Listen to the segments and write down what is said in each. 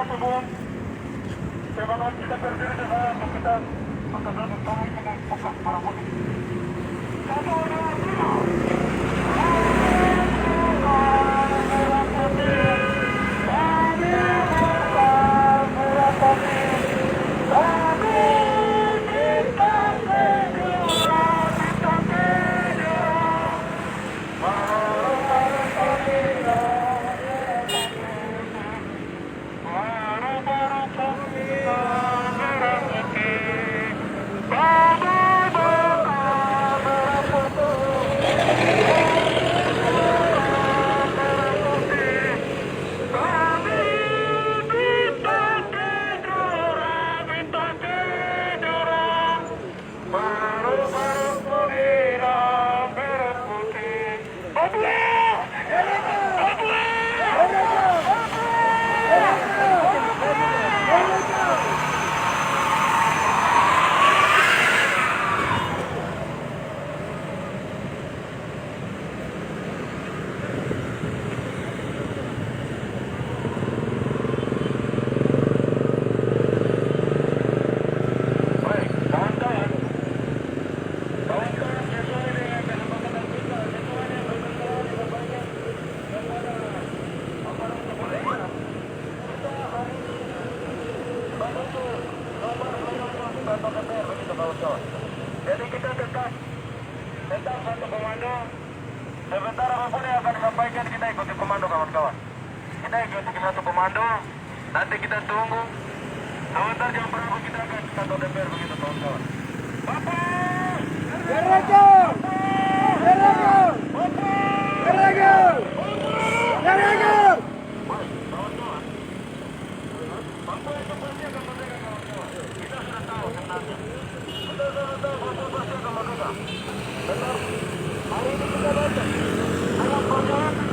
kasih Bung. Terima kasih kita berdiri di sana untuk kita akan dapat tahu ini untuk para mudik. Satu, dua, tiga. Jadi kita tetap satu komando. Sebentar apapun yang akan disampaikan, kita ikuti komando kawan-kawan. Kita ikuti satu komando. Nanti kita tunggu. Sebentar jam berapa kita akan ke kantor DPR begitu kawan-kawan. Bapak! Gerego! Gerego! Gerego! Gerego! Kawan-kawan. Bapak itu pasti akan merdeka kawan-kawan. Kita sudah tahu sebenarnya. Kita sudah tahu Bapak pasti akan merdeka. Benar. Hari ini kita baca. Dalam perjalanan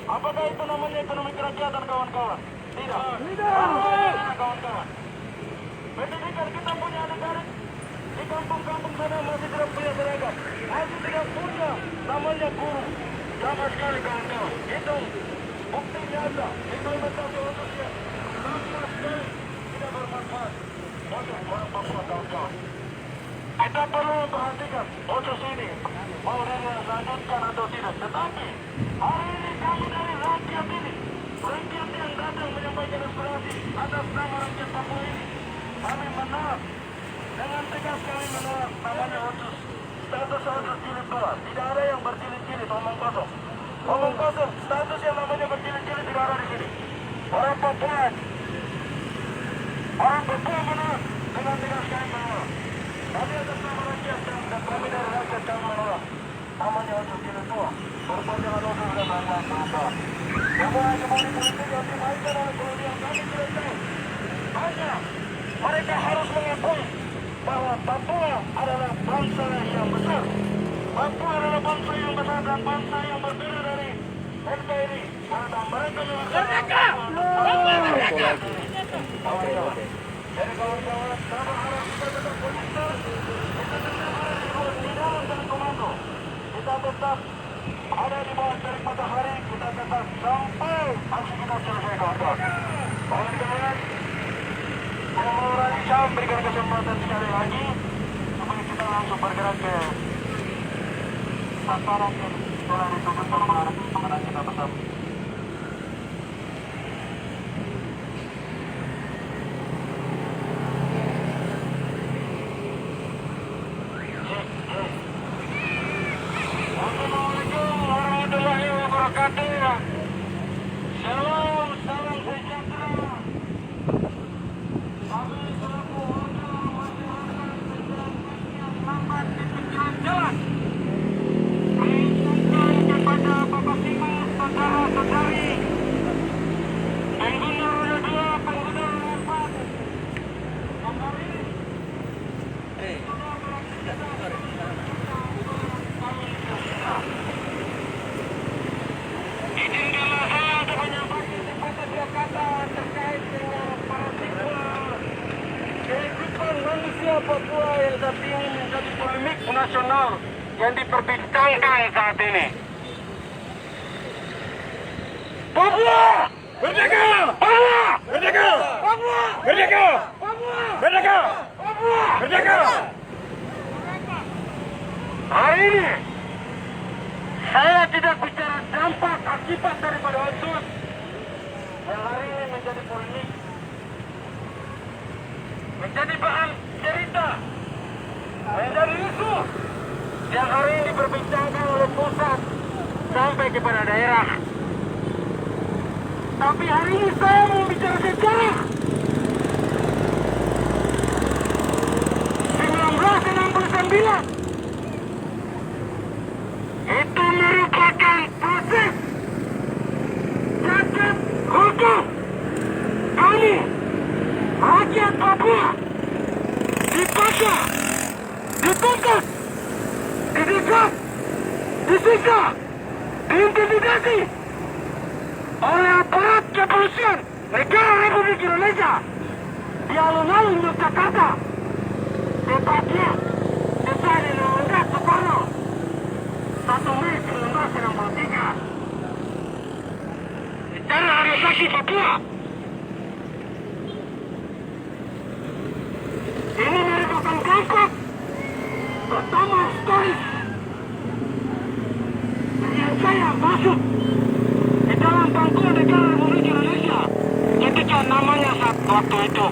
apakah itu namanya ekonomi kerakyatan kawan-kawan? Tidak. Tidak kawan-kawan. Pendidikan kita punya adik-adik di kampung-kampung sana masih tidak punya seragam, masih tidak punya namanya guru sama sekali kawan-kawan. Itu bukti nyata implementasi khususnya sama sekali tidak bermanfaat untuk orang Papua kawan-kawan. Kita perlu memperhatikan khusus ini mau dilanjutkan atau tidak. Tetapi hari ini kami dari rakyat ini, rakyat yang datang menyampaikan aspirasi atas nama rakyat Papua ini, kami menolak dengan tegas. Kami menolak namanya otsus status jilid 2. Tidak ada yang berjilid-jilid, omong kosong. Omong kosong, status yang namanya berjilid-jilid tidak ada di sini. Orang Papua menolak dengan tegas. Kami menolak. Kami atas nama rakyat dan kami dari rakyat kami menolak namanya otsus jilid 2. Berbuat dengan otsus dan lain-lain kawan-kawan. Semua hegemoni politik yang dimainkan oleh kolonial kami tidak tahu. Hanya mereka harus mengakui bahwa Papua adalah bangsa yang besar. Papua adalah bangsa yang besar dan bangsa yang berbeda dari NKRI. Karena mereka Merdeka! Merdeka! Jadi kawan-kawan, kami harap kita tetap konsisten. Kita tetap ada di dalam dan komando. Kita tetap ada di bawah terik matahari. Kita tetap sampai aksi kita selesai kawan-kawan. Kawan-kawan, saya mau Raisa memberikan kesempatan sekali lagi supaya kita langsung bergerak ke sasaran yang telah ditentukan oleh pemenang kita bersama. yang diperbincangkan saat ini. Papua! Merdeka! Papua! Merdeka! Papua! Merdeka! Papua! Merdeka! Papua! Merdeka! Hari ini saya tidak bicara dampak akibat daripada otsus yang hari ini menjadi polemik, menjadi bahan cerita, menjadi isu yang hari ini diperbincangkan oleh pusat sampai kepada daerah. Tapi hari ini saya mau bicara sejarah. 1969 itu merupakan proses cacat hukum kami rakyat Papua dipaksa, dituntut, didekat, disiksa, diintimidasi oleh aparat kepolisian negara Republik Indonesia di alun-alun Yogyakarta, tepatnya desa Dinamangga Soekarno, 1 Mei 1963. Secara hari saksi Papua. Ini merupakan kelompok pertama historis yang saya masuk di dalam pangkuan negara Republik Indonesia ketika namanya saat waktu itu.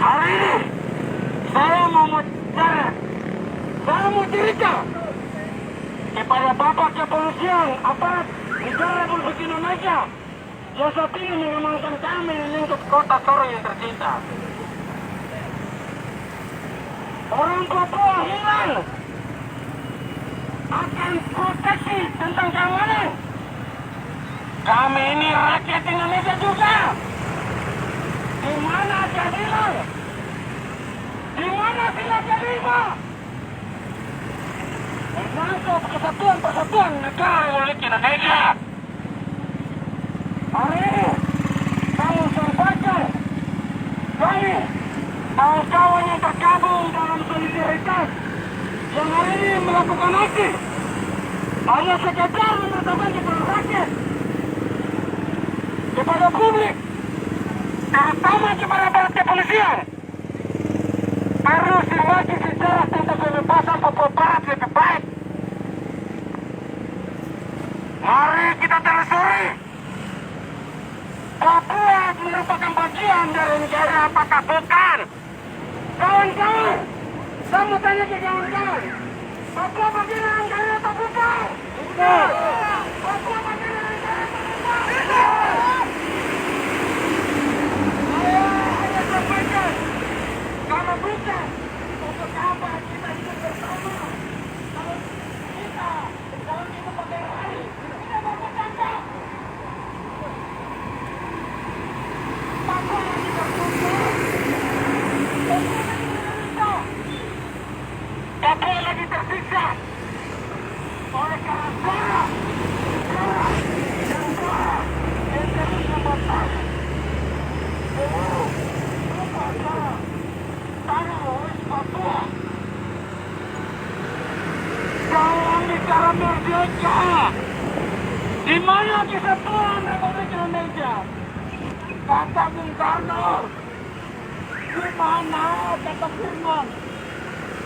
Hari ini saya mau cerita kepada Bapak Kepolisian aparat negara Republik Indonesia yang saat ini mengamankan kami di lingkup kota Sorong yang tercinta. Orang Papua hilang akan proteksi tentang keamanan. Kami ini rakyat Indonesia juga. Di mana keadilan? Di mana sila kelima? Menangkap kesatuan negara Republik Indonesia. Hari ini kami sampaikan kami kawan-kawan yang tergabung dalam solidaritas yang hari ini melakukan aksi hanya sekedar menyatakan kepada rakyat, kepada publik, terutama kepada aparat kepolisian, perlu silagi sejarah tentang kebebasan Papua Barat lebih baik. Mari kita telusuri. Papua merupakan bagian dari negara apakah bukan? Kawan-kawan, saya mau tanya ke kawan-kawan, Papua bagian dari negara atau bukan? Bukan. Papua bagian dari negara atau bukan? Bukan. Saya sampaikan, kalau bukan, untuk apa kita hidup bersama? Kalau kita pakai hari, kita mau bercanda. Papua lagi tertutup. Papua lagi tersiksa oleh cara yang terus membuat tanah oleh Papua. Jangan bicara merdeka. Di mana kesatuan Republik Indonesia? Kata Bung Karno. Di mana kata Firman?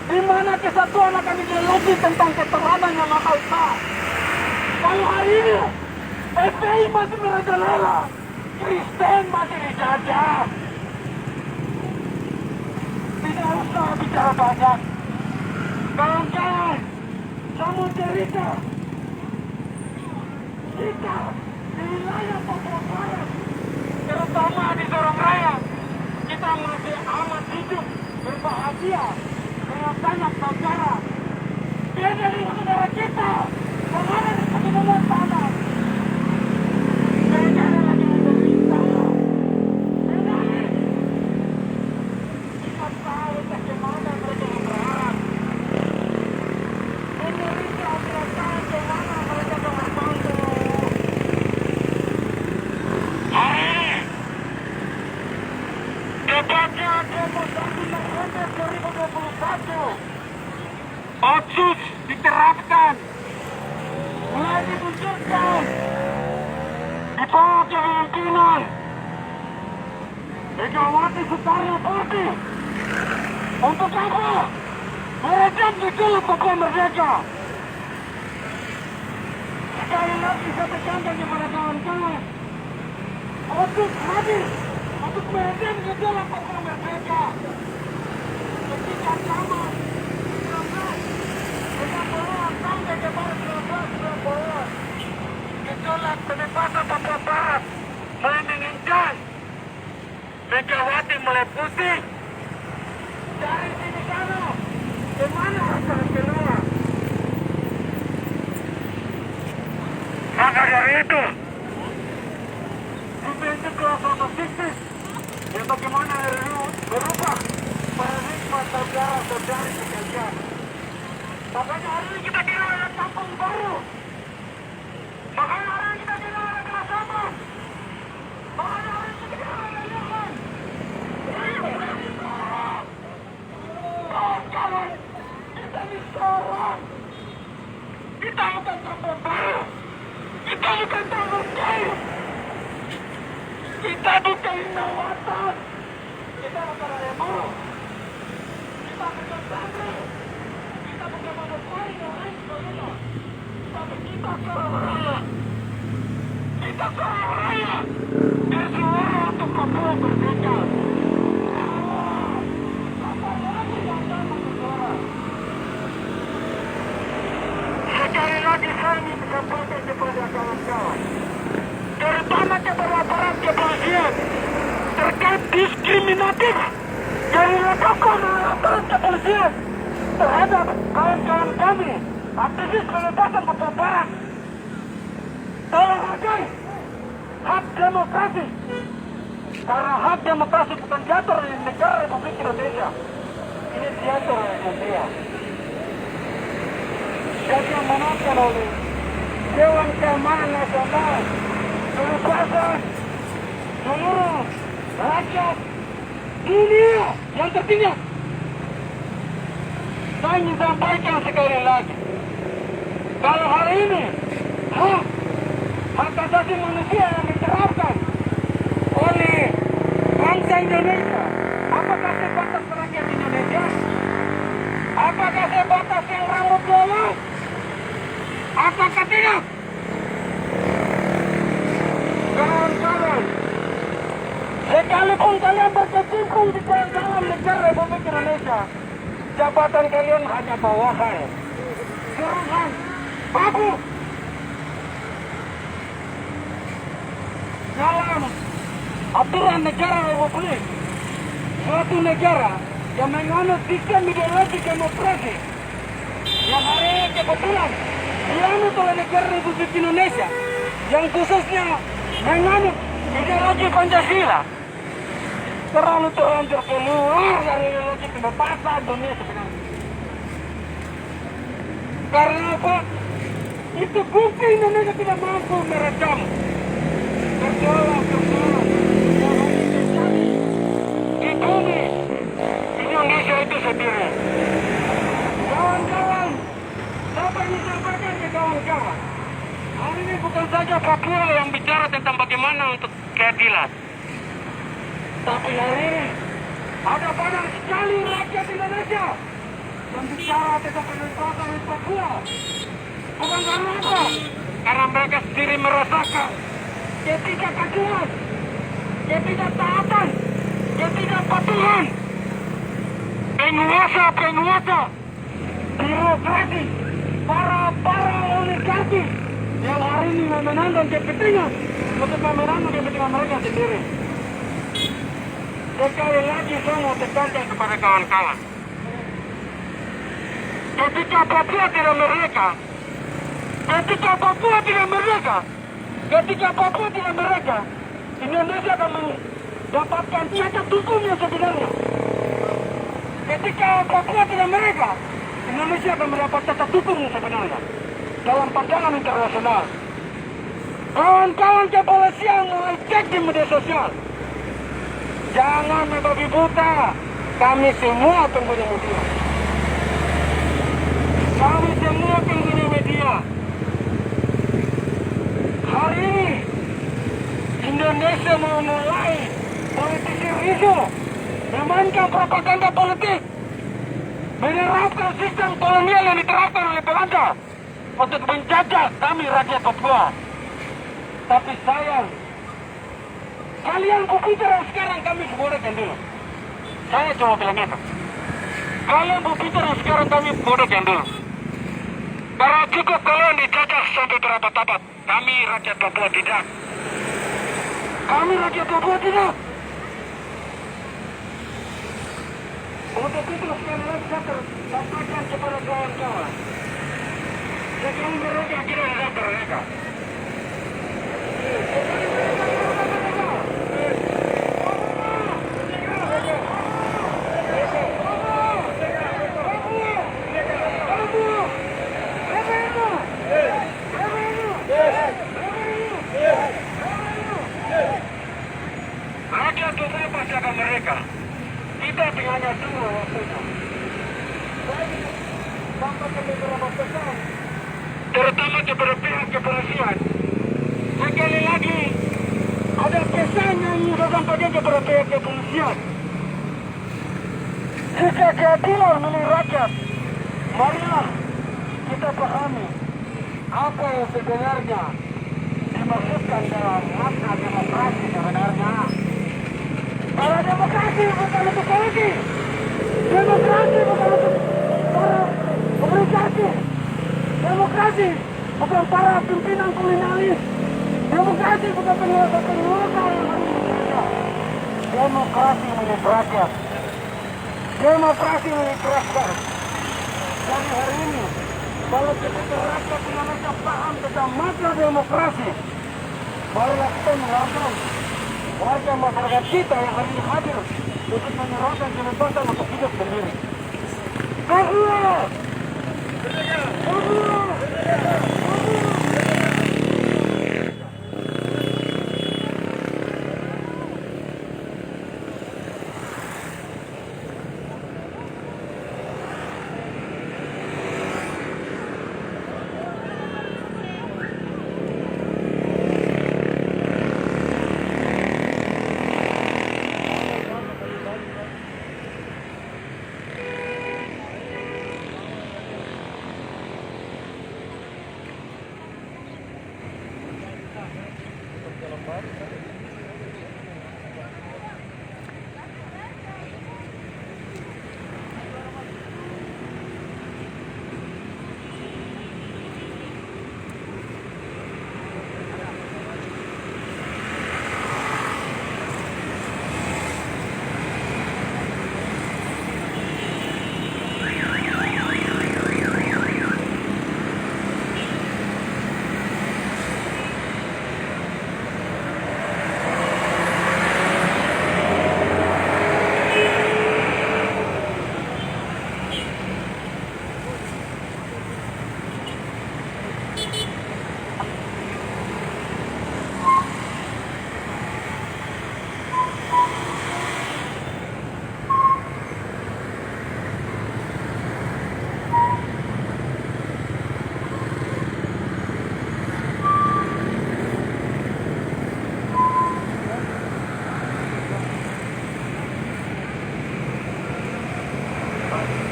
Di mana kesatuan akan ideologi tentang keterangan yang akal sah? Kalau hari ini FPI masih merajalela, Kristen masih dijajah. Tidak usah bicara banyak. Kawan-kawan, saya mau cerita. Kita di wilayah Papua Barat, terutama di Sorong Raya, kita masih amat hidup berbahagia dengan banyak saudara. Dia dari saudara kita yang ada di pegunungan tanah. Negara lagi menderita. Menangis. Kita tahu bagaimana mereka berharap. Indonesia tidak tahu bagaimana mereka berbantu. Hari ini, tepatnya 21 diterapkan, mulai dimunculkan di bawah kepemimpinan Megawati Soekarno Putri. Untuk apa? Meredam gejolak Papua Merdeka. Sekali lagi saya tekankan kepada kawan-kawan untuk hadir, untuk meredam gejolak Papua Merdeka. Ketika zaman 1960-an sampai kepada 1990-an, gejolak kebebasan Papua Barat mulai mengincar. Megawati mulai putih dari sini sana, kemana akan keluar? Maka dari itu, dibentuk kelas otomatis yang bagaimana berubah paradigma saudara-saudari sekalian. Makanya hari ini kita kira ada kampung baru. Makanya hari ini kita kira ada kelas apa. Makanya hari ini kita kira ada Yaman. Kawan-kawan, kita bicara. Kita bukan kampung baru. Kita bukan kampung baru. Kita bukan innovator. Kita bukan remo. Kita bukan santri. Kita bukan monopoli dan lain sebagainya. Tapi kita seorang raya. Kita seorang raya. Bersuara untuk Papua merdeka. Apa lagi yang akan bersuara? Sekali lagi saya ingin menyampaikan kepada kawan-kawan, terutama kepada aparat kepolisian, terkait diskriminatif yang dilakukan oleh aparat kepolisian terhadap kawan-kawan kami, aktivis kebebasan Papua Barat. Tolong hargai hak demokrasi, karena hak demokrasi bukan diatur di negara Republik Indonesia, ini diatur oleh dunia. Jadi yang menonton oleh Dewan Keamanan Nasional, kebebasan seluruh rakyat dunia yang tertinggi. Saya ingin sampaikan sekali lagi, kalau hari ini hak asasi manusia yang diterapkan oleh bangsa Indonesia, apakah sebatas rakyat Indonesia? Apakah sebatas yang rambut bolong? Apakah tidak? Kawan-kawan, sekalipun kalian berkecimpung di dalam negara Republik Indonesia, jabatan kalian hanya bawahan, serangan, babu. Dalam aturan negara Republik, suatu negara yang menganut sistem ideologi demokrasi, yang hari ini kebetulan dianut oleh negara Republik Indonesia, yang khususnya menganut ideologi Pancasila, terlalu terlanjur keluar dari ideologi kebebasan dunia sebenarnya. Karena apa? Itu bukti Indonesia tidak mampu meredam gejolak yang hari terjadi di bumi Indonesia itu sendiri. Kawan-kawan, saya ingin sampaikan ke kawan-kawan, hari ini bukan saja Papua yang bicara tentang bagaimana untuk keadilan, tapi hari ini ada banyak sekali rakyat Indonesia yang bicara tentang kebebasan di Papua. Bukan karena apa? Karena mereka sendiri merasakan ketidakadilan, ketidaktaatan, ketidakpatuhan penguasa birokrasi, para oligarki yang hari ini memenangkan kepentingan untuk memenangkan kepentingan mereka sendiri. Sekali lagi saya mau tekankan kepada kawan-kawan, ketika Papua tidak merdeka, ketika Papua tidak merdeka, Indonesia akan mendapatkan cacat hukum yang sebenarnya. Ketika Papua tidak merdeka, Indonesia akan mendapat cacat hukum yang sebenarnya dalam pandangan internasional. Kawan-kawan kepolisian mulai cek di media sosial, jangan membabi buta. Kami semua tunggu di media. Kami Indonesia memulai politisi isu, memainkan propaganda politik, menerapkan sistem kolonial yang diterapkan oleh Belanda untuk menjajah kami rakyat Papua. Tapi sayang, kalian berbicara sekarang kami bodohkan dulu. Saya cuma bilang itu. Kalian berbicara sekarang kami bodohkan dulu. Karena cukup kalian dijajah sampai berapa-tapat. Kami rakyat Papua tidak. Kami rakyat Papua tidak. Untuk itu sekali lagi saya sampaikan kepada kawan-kawan. Sebelum mereka tidak ada mereka. Rakyat Papua pasti akan mereka. Kita tinggal tunggu waktunya. Sampai ke beberapa pesan, terutama kepada pihak kepolisian. Sekali lagi, ada pesan yang saya sampaikan kepada pihak kepolisian. Jika keadilan milik rakyat, marilah kita pahami apa yang sebenarnya dimaksudkan dalam makna demokrasi sebenarnya. Kalau demokrasi bukan untuk politik, demokrasi bukan untuk para komunikasi, demokrasi bukan para pimpinan kolonialis, demokrasi bukan penguasa yang Indonesia. Demokrasi milik rakyat, demokrasi milik rakyat. Jadi hari ini, kalau kita rakyat Indonesia paham tentang makna demokrasi, marilah kita menghargai warga masyarakat kita yang hari ini hadir untuk menyerahkan kebebasan untuk hidup sendiri. Papua! Papua!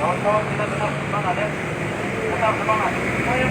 Kawan-kawan kita tetap semangat ya. Tetap semangat. Saya